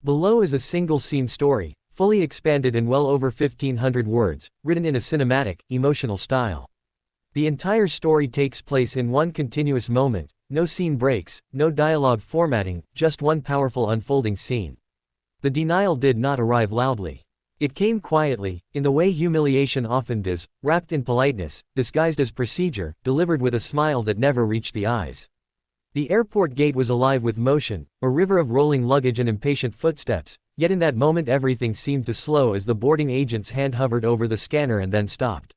Below is a single-scene story, fully expanded in well over 1,500 words, written in a cinematic, emotional style. The entire story takes place in one continuous moment, no scene breaks, no dialogue formatting, just one powerful unfolding scene. The denial did not arrive loudly. It came quietly, in the way humiliation often does, wrapped in politeness, disguised as procedure, delivered with a smile that never reached the eyes. The airport gate was alive with motion, a river of rolling luggage and impatient footsteps, yet in that moment everything seemed to slow as the boarding agent's hand hovered over the scanner and then stopped.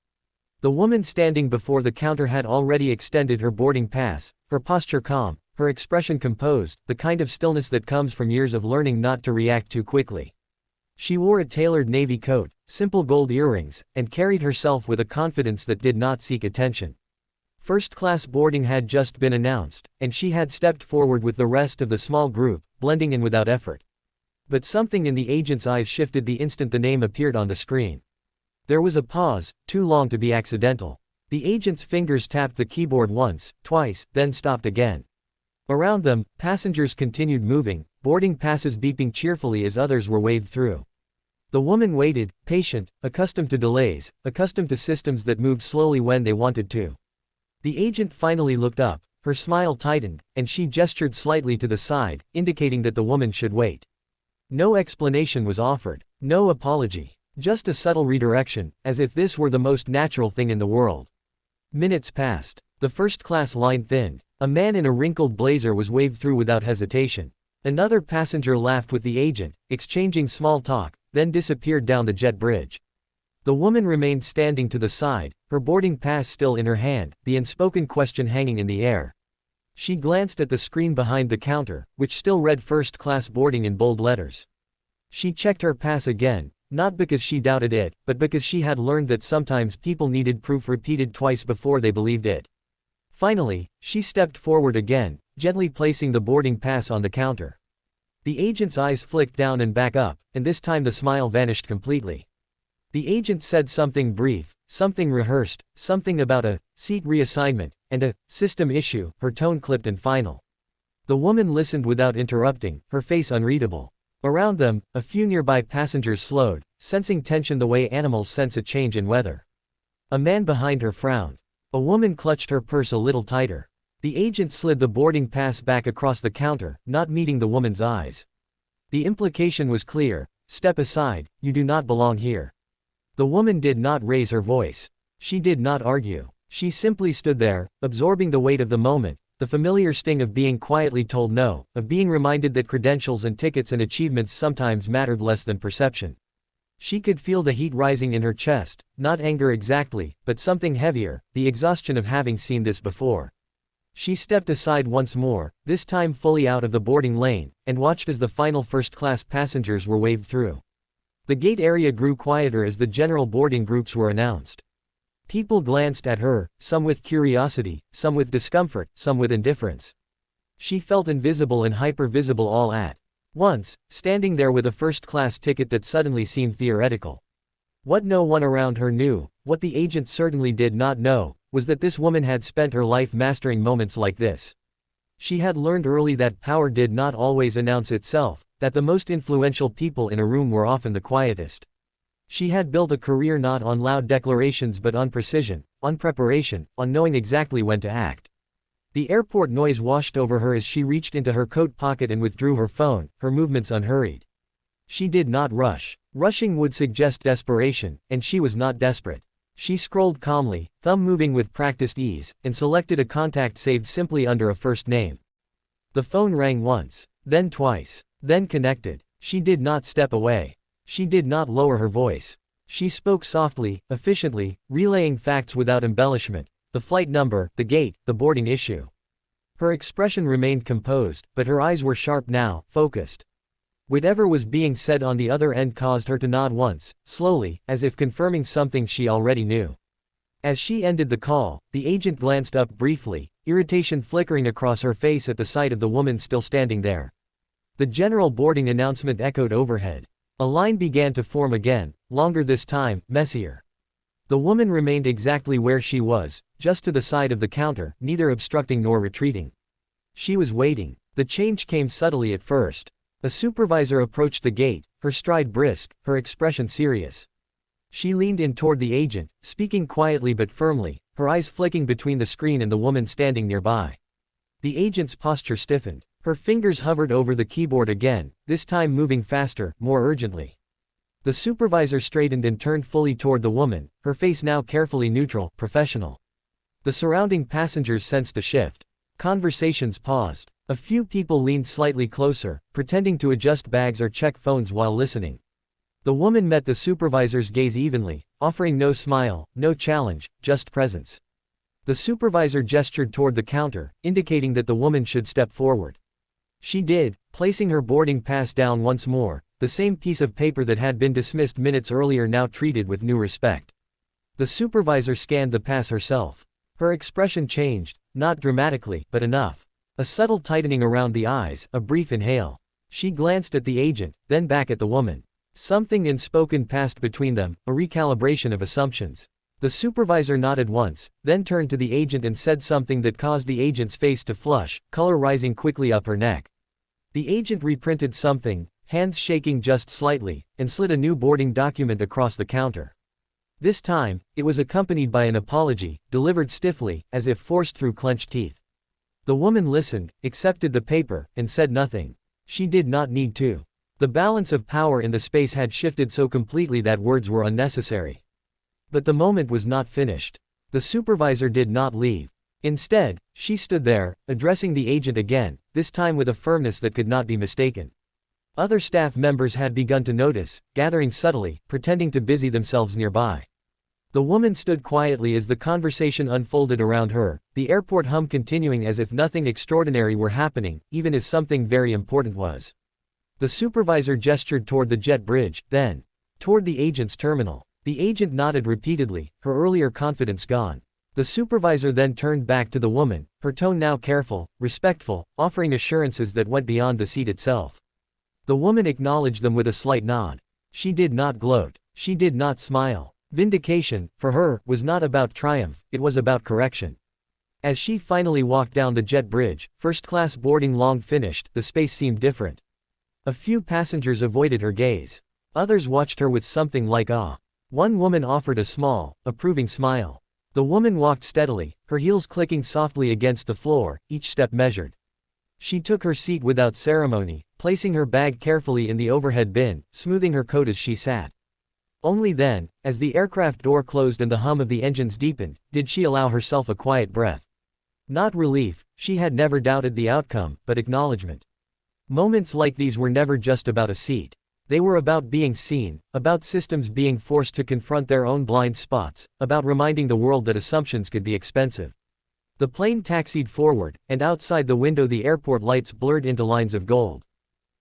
The woman standing before the counter had already extended her boarding pass, her posture calm, her expression composed, the kind of stillness that comes from years of learning not to react too quickly. She wore a tailored navy coat, simple gold earrings, and carried herself with a confidence that did not seek attention. First-class boarding had just been announced, and she had stepped forward with the rest of the small group, blending in without effort. But something in the agent's eyes shifted the instant the name appeared on the screen. There was a pause, too long to be accidental. The agent's fingers tapped the keyboard once, twice, then stopped again. Around them, passengers continued moving, boarding passes beeping cheerfully as others were waved through. The woman waited, patient, accustomed to delays, accustomed to systems that moved slowly when they wanted to. The agent finally looked up, her smile tightened, and she gestured slightly to the side, indicating that the woman should wait. No explanation was offered, no apology, just a subtle redirection, as if this were the most natural thing in the world. Minutes passed. The first-class line thinned. A man in a wrinkled blazer was waved through without hesitation. Another passenger laughed with the agent, exchanging small talk, then disappeared down the jet bridge. The woman remained standing to the side, her boarding pass still in her hand, the unspoken question hanging in the air. She glanced at the screen behind the counter, which still read first-class boarding in bold letters. She checked her pass again, not because she doubted it, but because she had learned that sometimes people needed proof repeated twice before they believed it. Finally, she stepped forward again, gently placing the boarding pass on the counter. The agent's eyes flicked down and back up, and this time the smile vanished completely. The agent said something brief, something rehearsed, something about a seat reassignment, and a system issue, her tone clipped and final. The woman listened without interrupting, her face unreadable. Around them, a few nearby passengers slowed, sensing tension the way animals sense a change in weather. A man behind her frowned. A woman clutched her purse a little tighter. The agent slid the boarding pass back across the counter, not meeting the woman's eyes. The implication was clear: step aside, you do not belong here. The woman did not raise her voice. She did not argue. She simply stood there, absorbing the weight of the moment, the familiar sting of being quietly told no, of being reminded that credentials and tickets and achievements sometimes mattered less than perception. She could feel the heat rising in her chest, not anger exactly, but something heavier, the exhaustion of having seen this before. She stepped aside once more, this time fully out of the boarding lane, and watched as the final first-class passengers were waved through. The gate area grew quieter as the general boarding groups were announced. People glanced at her, some with curiosity, some with discomfort, some with indifference. She felt invisible and hyper-visible all at once, standing there with a first-class ticket that suddenly seemed theoretical. What no one around her knew, what the agent certainly did not know, was that this woman had spent her life mastering moments like this. She had learned early that power did not always announce itself, that the most influential people in a room were often the quietest. She had built a career not on loud declarations but on precision, on preparation, on knowing exactly when to act. The airport noise washed over her as she reached into her coat pocket and withdrew her phone, her movements unhurried. She did not rush. Rushing would suggest desperation, and she was not desperate. She scrolled calmly, thumb moving with practiced ease, and selected a contact saved simply under a first name. The phone rang once, then twice, then connected. She did not step away. She did not lower her voice. She spoke softly, efficiently, relaying facts without embellishment: the flight number, the gate, the boarding issue. Her expression remained composed, but her eyes were sharp now, focused. Whatever was being said on the other end caused her to nod once, slowly, as if confirming something she already knew. As she ended the call, the agent glanced up briefly, irritation flickering across her face at the sight of the woman still standing there. The general boarding announcement echoed overhead. A line began to form again, longer this time, messier. The woman remained exactly where she was, just to the side of the counter, neither obstructing nor retreating. She was waiting. The change came subtly at first. A supervisor approached the gate, her stride brisk, her expression serious. She leaned in toward the agent, speaking quietly but firmly, her eyes flicking between the screen and the woman standing nearby. The agent's posture stiffened. Her fingers hovered over the keyboard again, this time moving faster, more urgently. The supervisor straightened and turned fully toward the woman, her face now carefully neutral, professional. The surrounding passengers sensed a shift. Conversations paused. A few people leaned slightly closer, pretending to adjust bags or check phones while listening. The woman met the supervisor's gaze evenly, offering no smile, no challenge, just presence. The supervisor gestured toward the counter, indicating that the woman should step forward. She did, placing her boarding pass down once more, the same piece of paper that had been dismissed minutes earlier now treated with new respect. The supervisor scanned the pass herself. Her expression changed, not dramatically, but enough. A subtle tightening around the eyes, a brief inhale. She glanced at the agent, then back at the woman. Something unspoken passed between them, a recalibration of assumptions. The supervisor nodded once, then turned to the agent and said something that caused the agent's face to flush, color rising quickly up her neck. The agent reprinted something, hands shaking just slightly, and slid a new boarding document across the counter. This time, it was accompanied by an apology, delivered stiffly, as if forced through clenched teeth. The woman listened, accepted the paper, and said nothing. She did not need to. The balance of power in the space had shifted so completely that words were unnecessary. But the moment was not finished. The supervisor did not leave. Instead, she stood there, addressing the agent again, this time with a firmness that could not be mistaken. Other staff members had begun to notice, gathering subtly, pretending to busy themselves nearby. The woman stood quietly as the conversation unfolded around her, the airport hum continuing as if nothing extraordinary were happening, even as something very important was. The supervisor gestured toward the jet bridge, then toward the agent's terminal. The agent nodded repeatedly, her earlier confidence gone. The supervisor then turned back to the woman, her tone now careful, respectful, offering assurances that went beyond the seat itself. The woman acknowledged them with a slight nod. She did not gloat. She did not smile. Vindication, for her, was not about triumph, it was about correction. As she finally walked down the jet bridge, first-class boarding long finished, the space seemed different. A few passengers avoided her gaze. Others watched her with something like awe. One woman offered a small, approving smile. The woman walked steadily, her heels clicking softly against the floor, each step measured. She took her seat without ceremony, placing her bag carefully in the overhead bin, smoothing her coat as she sat. Only then, as the aircraft door closed and the hum of the engines deepened, did she allow herself a quiet breath. Not relief, she had never doubted the outcome, but acknowledgement. Moments like these were never just about a seat. They were about being seen, about systems being forced to confront their own blind spots, about reminding the world that assumptions could be expensive. The plane taxied forward, and outside the window the airport lights blurred into lines of gold.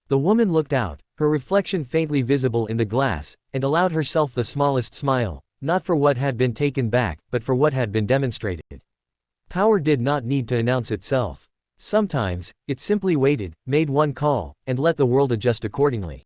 The woman looked out, her reflection faintly visible in the glass, and allowed herself the smallest smile, not for what had been taken back, but for what had been demonstrated. Power did not need to announce itself. Sometimes, it simply waited, made one call, and let the world adjust accordingly.